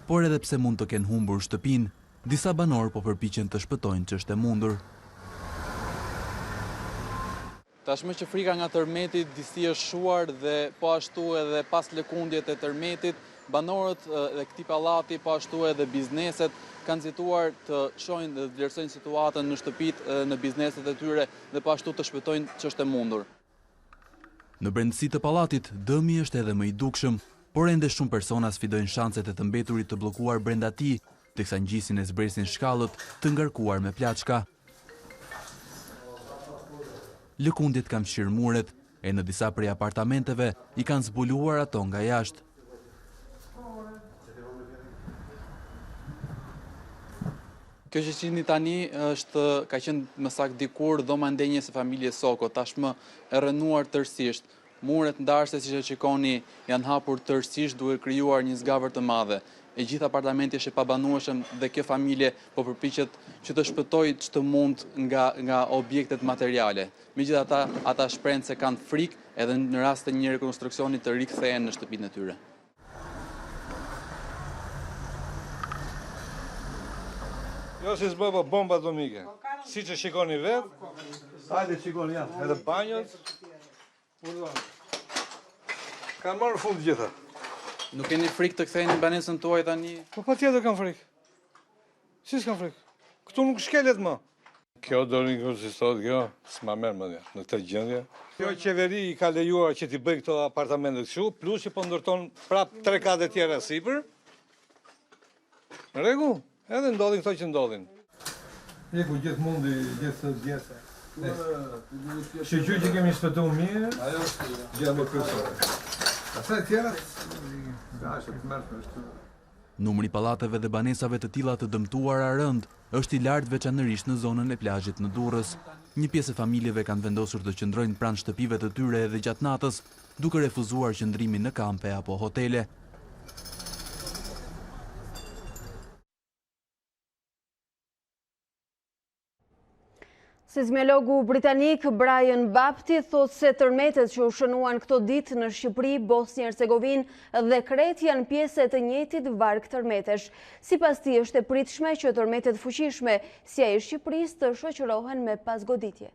O: Por edhe pse mund të kenë humbur shtëpinë, disa banorë po përpiqen të shpëtojnë ç'është e mundur.
I: Tashmë që frika nga tërmeti disi është shuar dhe po ashtu edhe pas lëkundjet e tërmetit, banorët dhe këtij pallati, po ashtu edhe bizneset kanë nxituar të shohin dhe të vlerësojnë situatën në shtëpitë, në bizneset e tyre dhe po ashtu të shpëtojnë ç'është e mundur.
O: Në brendësi të pallatit, dëmi është edhe më i dukshëm, por ende shumë persona sfidojnë shanset e të mbeturit të bllokuar brenda tij, teksa ngjisin e zbresin shkallët të ngarkuar me plaçka. Lëkundjet kanë fshirë muret e në disa prej apartamenteve i kanë zbuluar ato nga jashtë.
I: Kjo që qini tani ka qenë më saktë dikur dhoma ndenjës së familjes Soko, tashmë e rënuar tërësisht. Muret ndarse siç e shikoni janë hapur tërësisht duke krijuar një zgavër të madhe. E gjithë apartamenti është i pabanueshëm dhe kjo familje po përpiqet që të shpëtojë ç'të mund nga objektet materiale. Megjithatë, ata shprehen se kanë frikë edhe në rast të një rekonstruksioni të rikthehen në shtëpinë e tyre.
C: Jo si s'bëbë bomba atomike. Si që shikoni vetë, hajde shikoni janë, edhe banjot, kanë marrë fund gjitha.
I: Nuk keni frikë të ktheheni në banesën tuaj tani?
C: Po patjetër kam frikë. Si s'kam frikë? Këtu nuk shkelet më. Kjo do rinjë si sot, kjo s'ma merë më dhja, në këtë gjendje. Kjo qeveri i ka lejuar që t'i bëj këto apartamentet kështu, plus që po ndërton prap 3 kate tjera sipër. Në rregull? Edhe ndodhin këto që ndodhin. Jeku gjithë mundi, gjithë gjese. Shqyqy që kemi shpëtu mirë, gjithë më kryesore. Asaj tjera, nga është të mërshme është.
O: Numri pallateve dhe banesave të tilla të dëmtuara rënd është i lartë veçanërisht në zonën e plazhit në Durrës. Një pjesë e familjeve kanë vendosur të qëndrojnë pranë shtëpive të tyre edhe gjatë natës, duke refuzuar qëndrimin në kampe apo hotele.
A: Seizmologu britanik Brian Bapti thot se tërmetet që u shënuan këto ditë në Shqipëri, Bosnjë Hercegovinë dhe Kret janë pjesë të njëjtit varg tërmetesh. Sipas tij është e pritshme që tërmetet fuqishme si ai i Shqipërisë të shoqërohen me pasgoditje.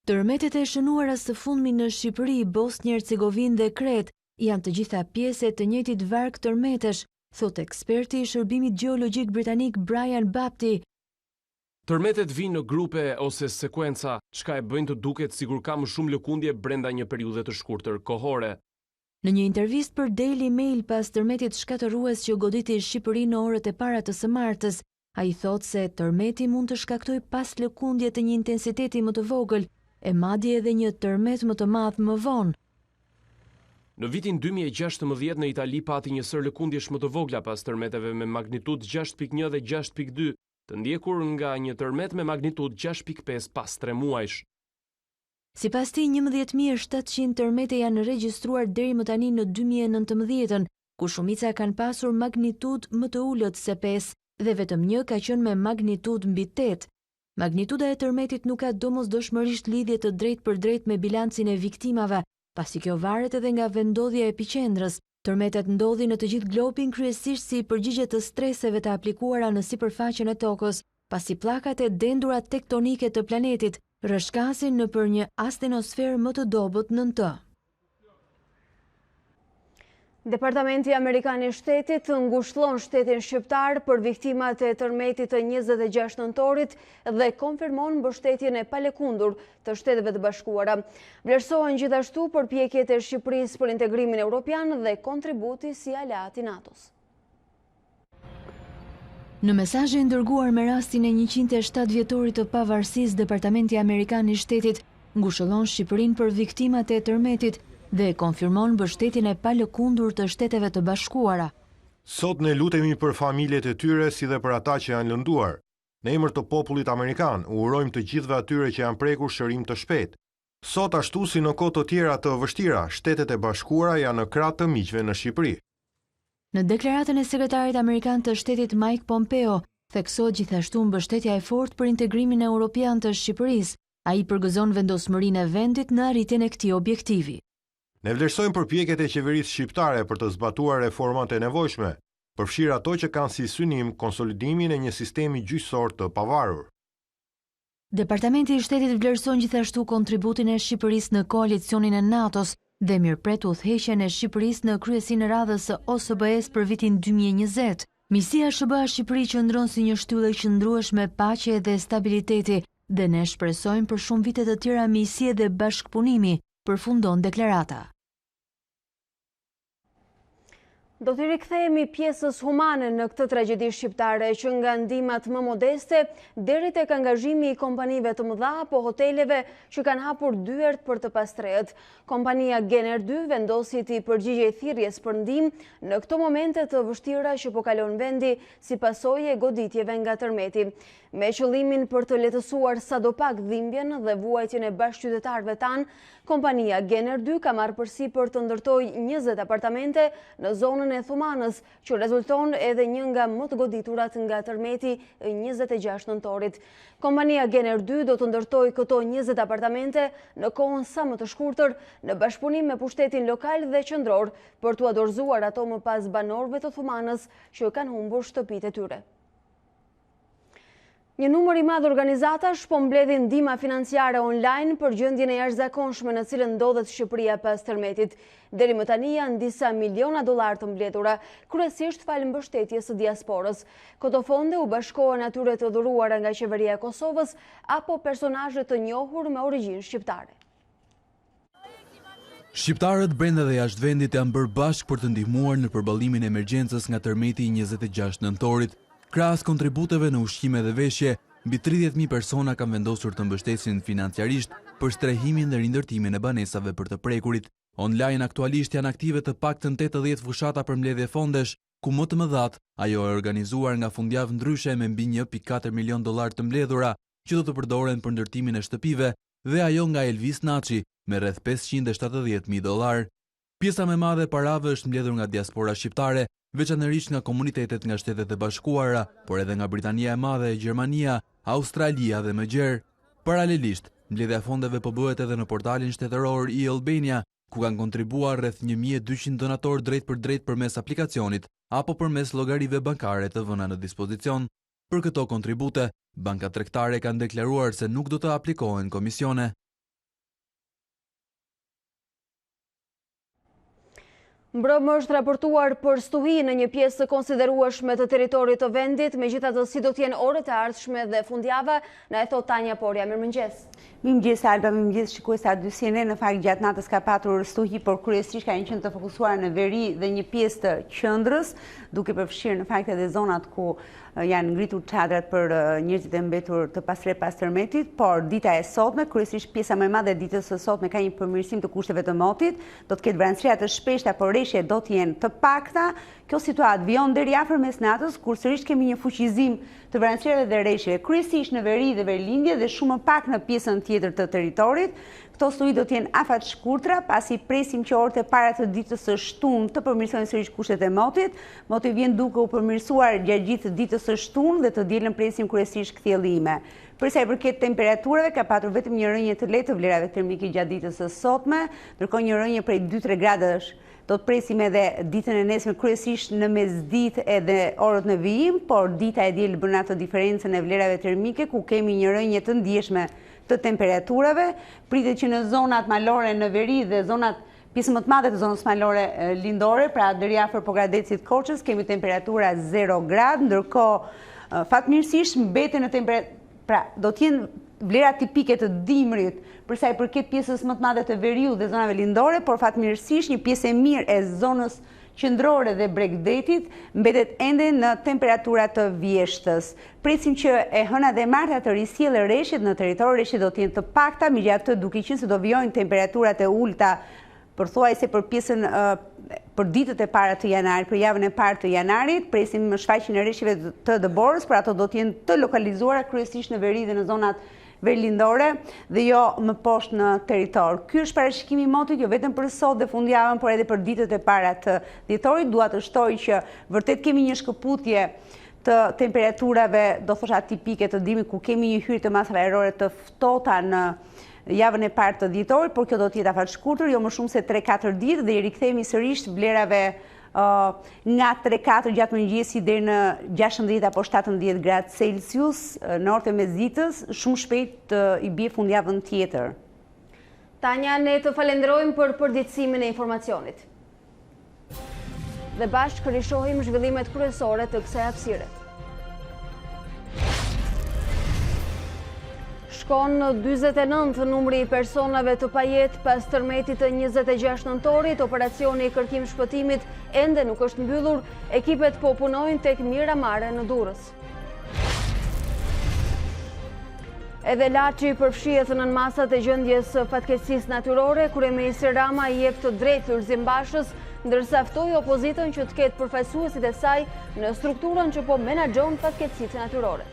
K: Tërmetet e shënuara së fundmi në Shqipëri, Bosnjë Hercegovinë dhe Kret janë të gjitha pjesë të njëjtit varg tërmetesh, thot eksperti i shërbimit gjeologjik britanik Brian Bapti.
E: Tërmetet vinë në grupe ose sekuenca, çka e bëjnë të duket sikur ka më shumë lëkundje brenda një periudhe të shkurtër kohore.
K: Në një intervistë për Daily Mail pas tërmetit shkatërues që goditi Shqipërinë në orët e para të së martës, ai thot se tërmeti mund të shkaktojë pas lëkundje të një intensiteti më të vogël, e madje edhe një tërmet më të madh më vonë.
E: Në vitin 2016 në Itali pati një sër lëkundjesh më të vogla pas tërmeteve me magnitudë 6.1 dhe 6.2, të ndjekur nga një tërmet me magnitudë 6.5 pas 3 muajsh.
K: Sipas tij 11.700 tërmete janë regjistruar deri më tani në 2019, ku shumica kanë pasur magnitudë më të ulët se 5 dhe vetëm një ka qenë me magnitudë mbi 8. Magnituda e tërmetit nuk ka domosdoshmërisht lidhje të drejtpërdrejtë me bilancin e viktimave, pasi kjo varet edhe nga vendodhja e epiqendrës. Tërmetet ndodhin në të gjithë globin kryesisht si përgjigje të streseve të aplikuara në sipërfaqen e tokës, pasi pllakat e dendura tektonike të planetit rrëshqasin nëpër një astenosferë më të dobët nën të.
A: Departamenti Amerikan i Shtetit ngushëllon shtetin shqiptar për viktimat e tërmetit të 26 nëntorit dhe konfirmon mbështetjen e palëkundur të Shteteve të Bashkuara. Vlerësohen gjithashtu përpjekjet e Shqipërisë për integrimin evropian dhe kontributi si aleat i NATO-s.
K: Në mesazhe dërguar me rastin e 107 vjetorit të pavarësisë, Departamenti Amerikan i Shtetit ngushëllon Shqipërinë për viktimat e tërmetit dhe konfirmon mbështetjen e palëkundur të Shteteve të Bashkuara.
D: Sot ne lutemi për familjet e tyre si dhe për ata që janë lënduar. Në emër të popullit amerikan, u urojmë të gjithëve atyre që janë prekur shërim të shpejtë. Sot ashtu si në kohë të tjera të vështira, Shtetet e Bashkuara janë në krah të miqve në Shqipëri.
K: Në deklaratën e sekretarit amerikan të shtetit Mike Pompeo, theksohet gjithashtu mbështetja e fortë për integrimin europian të Shqipërisë. Ai përgëzon vendosmërinë e vendit në arritjen e këtij objektivi.
D: Ne vlerësojmë përpjekjet e qeverisë shqiptare për të zbatuar reformat e nevojshme, përfshirë ato që kanë si synim konsolidimin e një sistemi gjyqësor të pavarur.
K: Departamenti i Shtetit vlerëson gjithashtu kontributin e Shqipërisë në koalicionin e NATO-s dhe mirëpret udhëheqjen e Shqipërisë në kryesinë e radhës së OSBE-s për vitin 2020. Misia SBA Shqipëri qëndron si një shtyllë e qëndrueshme paqe dhe stabiliteti dhe ne shpresojmë për shumë vite të tjera misie dhe bashkëpunimi, përfundon deklarata.
A: Do t'i rikthehemi pjesës humane në këtë tragjedi shqiptare që nga ndihmat më modeste deri tek angazhimi i kompanive të mëdha apo hoteleve që kanë hapur dyert për të pastrehet. Kompania Gener 2 vendosi të përgjigjej thirrjes për ndihmë në këto momente të vështira që po kalon vendi si pasojë e goditjeve nga tërmeti. Me qëllimin për të lehtësuar sadopak dhimbjen dhe vuajtjen e bashkëqytetarëve tanë, kompania Gener 2 ka marrë përsipër të ndërtojë 20 apartamente në zonën e Thumanës, që rezulton edhe një nga më të goditurat nga tërmeti 26 nëntorit. Kompania Gener 2 do të ndërtojë këto 20 apartamente në kohën sa më të shkurtër në bashkëpunim me pushtetin lokal dhe qendror për t'u dorëzuar ato më pas banorëve të Thumanës që kanë humbur shtëpitë e tyre. Një numër i madh organizatash po mbledhin ndihma financiare online për gjendjen e jashtëzakonshme në cilën ndodhet Shqipëria pas tërmetit. Deri më tani janë disa miliona dollar të mbledhura, kryesisht fal mbështetjes së diasporës. Këto fonde u bashkohen atyre të dhuruara nga qeveria e Kosovës apo personazhe të njohur me origjinë shqiptare.
O: Shqiptarët brenda dhe jashtë vendit janë bërë bashkë për të ndihmuar në përballimin e emergjencës nga tërmeti i 26 nëntorit. Krahas kontributeve në ushqime dhe veshje, mbi 30.000 persona kanë vendosur të mbështesin financiarisht për strehimin dhe rindërtimin e banesave për të prekurit. Online aktualisht janë aktive të paktën 80 fushata për mbledhje fondesh, ku më të mëdhat ajo e organizuar nga fundjavë ndryshe me mbi 1.4 milion dollar të mbledhura që do të përdoren për ndërtimin e shtëpive dhe ajo nga Elvis Naçi me rreth 570.000 dollar. Pjesa më e madhe e parave është mbledhur nga diaspora shqiptare, veçanërisht nga komunitetet nga Shtetet e Bashkuara, por edhe nga Britania e Madhe, Gjermania, Australia dhe më gjerë. Paralelisht, mbledhja fondeve po bëhet edhe në portalin shtetëror i Albania, ku kanë kontribuar rreth 1200 donatorë drejt për drejt përmes aplikacionit apo përmes llogarive bankare të vëna në dispozicion. Për këto kontribute, bankat tregtare kanë deklaruar se nuk do të aplikohen komisione.
A: Mbrëmë është raportuar për stuhi në një pjesë të konsiderueshme të teritorit të vendit, megjithatë si do t'jenë orët e ardhshme dhe fundjava, na e thot Tanja Porja. Mirëmëngjes.
F: Mirëmëngjes Alba, mirëmëngjes shikuesa dyshene. Në fakt gjatë natës ka patur stuhi, por kryesisht ka qenë të fokusuar në veri dhe një pjesë të qendrës, duke përfshirë në fakt edhe zonat ku janë ngritur çadrat për njerëzit e mbetur të pastre pas tërmetit, por dita e sotme, kryesisht pjesa më e madhe e ditës së sotme ka një përmirësim të kushteve të motit, do të ketë vranësira të shpeshta, por reshje do të jenë të pakta. Kjo situatë vijon deri afër mesnatës, kur sërish kemi një fuqizim të vranësirave dhe reshjeve, kryesisht në veri dhe verlindje dhe shumë më pak në pjesën tjetër të territorit. Këto stuhi do të jenë afat shkurtra, pasi presim që orët e para të ditës së shtunë të përmirësojnë sërish kushtet e motit. Moti vjen duke u përmirësuar gjatë gjithë ditës së shtunë dhe të dielën presim kryesisht kthjellime. Për sa i përket temperaturave, ka patur vetëm një rënje të lehtë të vlerave termike gjatë ditës së sotme, ndërkohë një rënje prej 2-3 gradësh. Do të presim edhe ditën e nesme kryesisht në mesditë edhe orët në vijim, por dita e diel bën atë diferencën e vlerave termike ku kemi një rënje të ndjeshme të temperaturave. Pritet që në zonat malore në veri dhe zonat pjesë më të madhe të zonës malore lindore, pra deri afër Pogradecit Korçës, kemi temperatura 0 gradë, ndërkohë fatmirësisht mbeten në temperaturë, pra do të jenë vlera tipike të dimrit për sa i përket pjesës më të madhe të veriut dhe zonave lindore, por fatmirësisht një pjesë e mirë e zonës qendrore dhe Bregdetit mbetet ende në temperatura të vjeshtës. Presim që e hëna dhe marta të risjellë reshjet në territor, reshjet do të jenë të pakta, megjithatë duke qenë se do vijojnë temperaturat e ulta Përthuajse për pjesën për ditët e para të janarit, për javën e parë të janarit, presim shfaqjen e rreshtive të dëborës, por ato do të jenë të lokalizuara kryesisht në veri dhe në zonat verlindore dhe jo më poshtë në territor. Ky është parashikimi i motit jo vetëm për sot dhe fundjavën, por edhe për ditët e para të dhjetorit. Dua të shtoj që vërtet kemi një shkëputje të temperaturave, do thosha tipike të dimrit, ku kemi një hyrje të masave ajrore të ftohta në javën e parë të dhjetorit, por kjo do të jetë afat shkurtër, jo më shumë se 3-4 ditë dhe i rikthehemi sërish vlerave nga 3-4 gjatë mëngjesit deri në 16 apo 17 gradë Celsius në orët e mesditës, shumë shpejt i bie fundjavën tjetër.
A: Tanja, ne të falenderojmë për përditësimin e informacionit. Dhe bashkë rishohim zhvillimet kryesore të kësaj hapësire. Shkon në 49 numri i personave të pajet pas tërmetit të 26 nëntorit, operacioni i kërkim shpëtimit ende nuk është mbyllur, ekipet po punojnë tek Miramare në Durrës. Edhe Laçi përfshihet nën masat e gjendjes fatkeqësisë natyrore, kryeministri Rama i jep të drejtë Lulzim Bashës, ndërsa ftoi opozitën që të ketë përfaqësuesit e saj në strukturën që po menaxhon fatkeqësitë natyrore.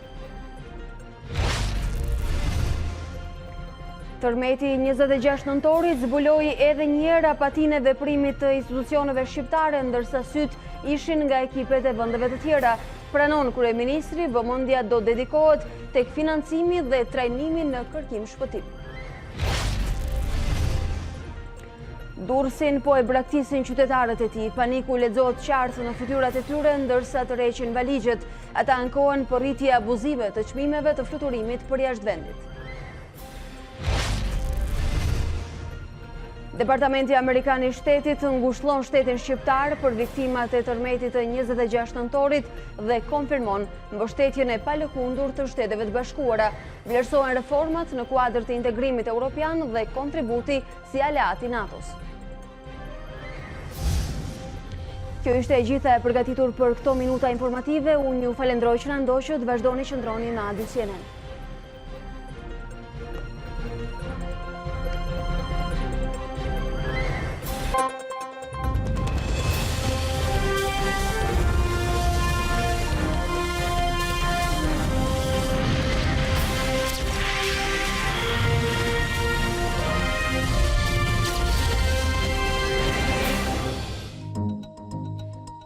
A: Tërmeti 26 nëntorit zbuloi edhe një herë apatinë e veprimit të institucioneve shqiptare, ndërsa syt ishin nga ekipet e vendeve të tjera. Pranon kryeministri, vëmendja do dedikohet tek financimi dhe trajnimi në kërkim shpëtim. Durrësin po e braktisin qytetarët e tij. Paniku lexohet qartë në fytyrat e tyre, ndërsa tërheqin valixhet. Ata ankohen për rritje abuzive të çmimeve të fluturimit për jashtë vendit. Departamenti Amerikan i Shtetit ngushëllon shtetin shqiptar për viktimat e tërmetit të 26 nëntorit dhe konfirmon mbështetjen e palëkundur të Shteteve të Bashkuara. Vlerësohen reformat në kuadër të integrimit evropian dhe kontributi si aleat i NATO-s. Kjo ishte e gjitha e përgatitur për këto minuta informative. Unë ju falenderoj që na ndoqët, vazhdoni që ndroni në A2 CNN.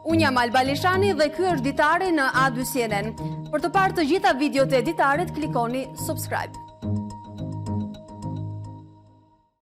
A: Unë jam Alba Lishani dhe ky është Ditari në A2 CNN. Për të parë të gjitha videot e Ditarit, klikoni subscribe.